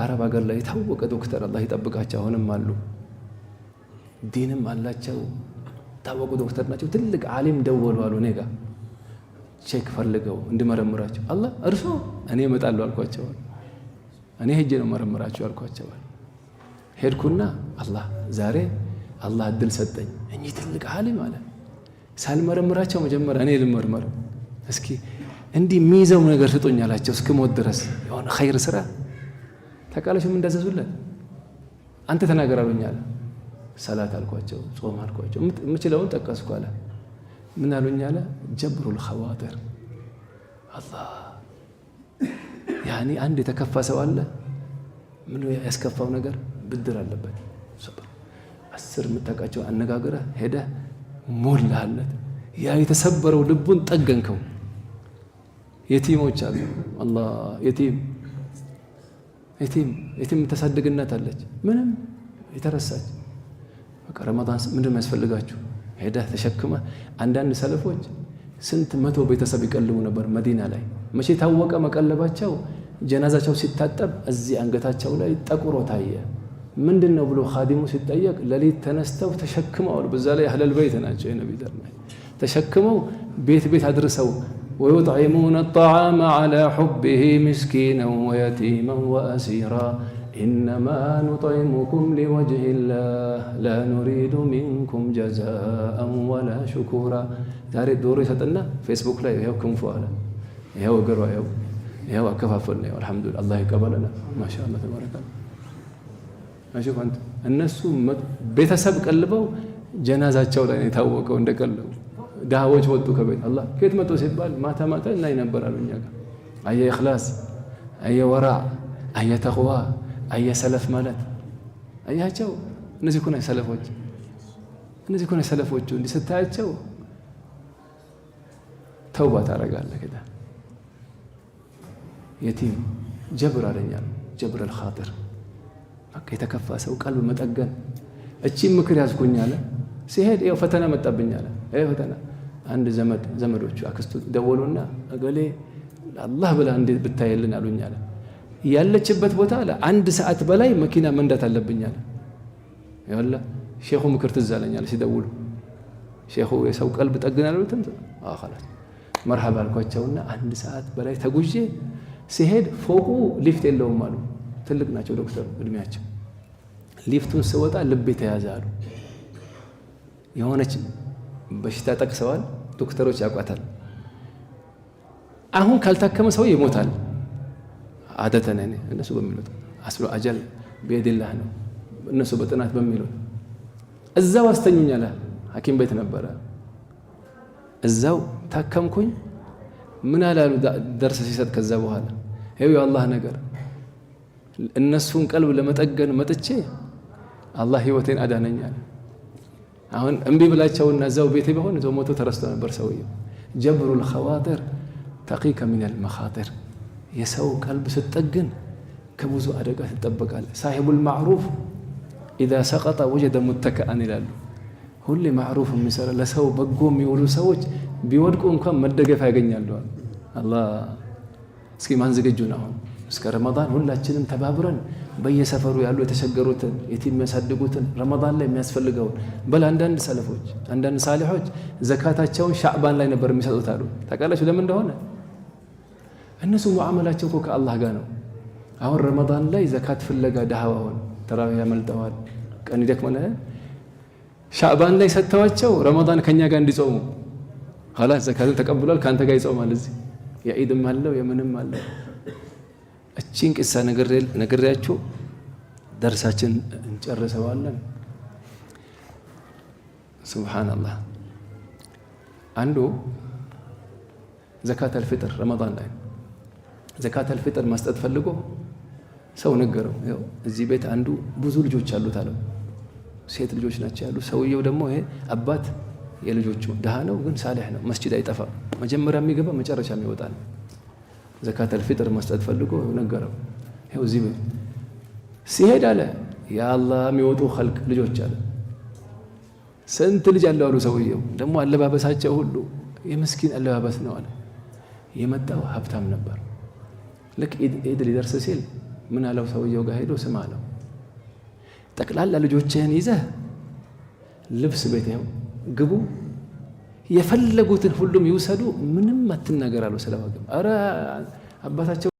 አረብ ሀገር ላይ የታወቀ ዶክተር አላህ ይጠብቃቸው አሁንም አሉ። ዲንም አላቸው ታወቁ ዶክተር ናቸው። ትልቅ ዓሊም ደወሉ አሉ እኔ ጋር ቼክ ፈልገው እንድመረምራቸው። አላህ እርሶ እኔ እመጣለሁ አልኳቸው። እኔ ሄጄ ነው መረምራቸው አልኳቸው። ሄድኩና ዛሬ አላህ እድል ሰጠኝ። እኚህ ትልቅ ዓሊም አለ ሳልመረምራቸው መጀመሪያ እኔ ልመርመር እስኪ እንዲህ የሚይዘው ነገር ስጡኝ አላቸው። እስክሞት ድረስ የሆነ ኸይር ስራ ተቃለሽም እንዳዘዙለት አንተ ተናገር አሉኝ አለ። ሰላት አልኳቸው፣ ጾም አልኳቸው፣ የምችለውን ጠቀስኩ አለ። ምን አሉኝ አለ? ጀብሩል ኸዋጢር አላህ ያኒ አንድ የተከፋ ሰው አለ ምን ያስከፋው ነገር ብድር አለበት። ሰብር 10 የምታውቃቸው አነጋግረህ ሄደህ ሞላለት ያ የተሰበረው ልቡን ጠገንከው። የቲሞች አሉ አላህ የቲም የምታሳድግ እናት አለች ምንም የተረሳች በቃ ረመዳን ምንድን ነው ያስፈልጋችሁ ሄደህ ተሸክመህ። አንዳንድ ሰለፎች ስንት መቶ ቤተሰብ ይቀልቡ ነበር መዲና ላይ። መቼ ታወቀ መቀለባቸው? ጀናዛቸው ሲታጠብ እዚህ አንገታቸው ላይ ጠቁሮ ታየ። ምንድን ነው ብሎ ኻዲሙ ሲጠየቅ ሌሊት ተነስተው ተሸክመዋል። በዛ ላይ አህለል በይት ናቸው የነቢ ዘር ተሸክመው ቤት ቤት አድርሰው ويطعمون الطعام على حبه مسكينا ويتيما وأسيرا إنما نطعمكم لوجه الله لا نريد منكم جزاء ولا شكورا. ዛሬ ዶሮ ይሰጥና ፌስቡክ ላይ ይሄው ክንፉ አለ ይሄው እግሯ ይሄው አከፋፈልን ይሄው አልহামዱሊላህ አላህ ይቀበለና ማሻአላህ ተባረከ። አሽፍ አንተ እነሱ ቤተሰብ ቀልበው ጀናዛቸው ላይ የታወቀው እንደቀለቡ ዳዎች ወጡ ከቤት አላህ ከየት መጡ ሲባል ማታ ማታ እና ይነበራሉ እኛ ጋር አየ ኢኽላስ አየ ወራ አየ ተቅዋ አየ ሰለፍ ማለት አያቸው። እነዚህ እኮ ነው ሰለፎች፣ እነዚህ እኮ ነው ሰለፎቹ። እንዲህ ስታያቸው ተውባ ታደርጋለህ። ከዳ የቲም ጀብር አለኛል ጀብር الخاطر በቃ የተከፋ ሰው ቀልብ መጠገን። እቺ ምክር ያዝኩኛለ ሲሄድ ይኸው ፈተና መጣብኛለ። ይኸው ፈተና አንድ ዘመዶቹ አክስቱ ደወሉና እገሌ አላህ ብላ እንዴት ብታየልን አሉኛለ። ያለችበት ቦታ ለአንድ ሰዓት በላይ መኪና መንዳት አለብኛለ። ይኸውላ ሼኹ ምክር ትዝ አለኛል ሲደውሉ ሼኹ የሰው ቀልብ ጠግናል ብትም خلاص መርሐባ አልኳቸውና አንድ ሰዓት በላይ ተጉዤ ሲሄድ ፎቁ ሊፍት የለውም አሉ። ትልቅ ናቸው ዶክተር እድሜያቸው። ሊፍቱን ስወጣ ልብ ተያዘ አሉ። የሆነች በሽታ ጠቅሰዋል ዶክተሮች ያውቋታል። አሁን ካልታከመ ሰው ይሞታል። አደተነ እነሱ በሚሉት አስሉ አጀል በየዲላህ ነው እነሱ በጥናት በሚሉት እዛው አስተኙኛለ። ሐኪም ቤት ነበረ እዛው ታከምኩኝ። ምን አላሉ ደርሰ ሲሰጥ ከዛ በኋላ ይሄው የአላህ ነገር እነሱን ቀልብ ለመጠገን መጥቼ አላህ ህይወቴን አዳነኛል። አሁን እምቢ ብላቸውና እዛው ቤቴ በሆነ እዛው ሞቶ ተረስቶ ነበር ሰውየው። ጀብሩል ኸዋጢር ተቂከ ሚነል መኻጢር የሰው ቀልብ ስትጠግን ከብዙ አደጋ ትጠበቃለህ። ሳሂቡል ማዕሩፍ ኢዛ ሰቀጠ ወጀደ ሙተከአን ይላሉ። ሁሌ ማዕሩፍ የሚሰራ ለሰው በጎ የሚውሉ ሰዎች ቢወድቁ እንኳን መደገፍ ያገኛሉ። አላህ እስኪ ማን ዝግጁ ነው? አሁን እስከ ረመዳን ሁላችንም ተባብረን በየሰፈሩ ያሉ የተቸገሩትን የቲም የሚያሳድጉትን ረመዳን ላይ የሚያስፈልገውን አንዳንድ ሰለፎች አንዳንድ ሳሊሖች ዘካታቸውን ሻዕባን ላይ ነበር የሚሰጡት አሉ። ታውቃላችሁ ለምን እንደሆነ? እነሱ ሙዓመላቸው እኮ ከአላህ ጋር ነው። አሁን ረመዳን ላይ ዘካት ፍለጋ ደሃዋውን ተራዊህ ያመልጠዋል፣ ቀን ይደክመናል። ሻዕባን ላይ ሰጥተዋቸው ረመዳን ከኛ ጋር እንዲጾሙ خلاص ዘካቱን ተቀብሏል፣ ካንተ ጋር ይጾማል። እዚህ የዒድም አለው የምንም አለው። እቺን ቅሳ ነግሬያችሁ ደርሳችን እንጨርሰዋለን። ሱብሃንአላህ አንዱ ዘካተል ፊጥር ረመዳን ላይ ዘካተል ፊጥር መስጠት ፈልጎ ሰው ነገረው። ያው እዚህ ቤት አንዱ ብዙ ልጆች አሉት አለው። ሴት ልጆች ናቸው ያሉ። ሰውየው ደግሞ ይሄ አባት የልጆቹ ደሃ ነው ግን ሳሊህ ነው። መስጂድ አይጠፋም። መጀመሪያ የሚገባ መጨረሻ የሚወጣ ነው። ዘካተል ፊጥር መስጠት ፈልጎ ነገረው። ይኸው እዚህ ቤት ሲሄድ አለ የአላህ የሚወጡ ኸልቅ ልጆች አለ። ስንት ልጅ አለው አሉ። ሰውየው ደግሞ አለባበሳቸው ሁሉ የምስኪን አለባበስ ነው አለ። የመጣው ሀብታም ነበር። ልክ ኢድ ሊደርስ ሲል ምን አለው? ሰውየው ጋር ሄዶ ስም አለው፣ ጠቅላላ ልጆችህን ይዘህ ልብስ ቤት ይኸው ግቡ፣ የፈለጉትን ሁሉም ይውሰዱ፣ ምንም አትናገር አለው። ስለዋገም ኧረ አባታቸው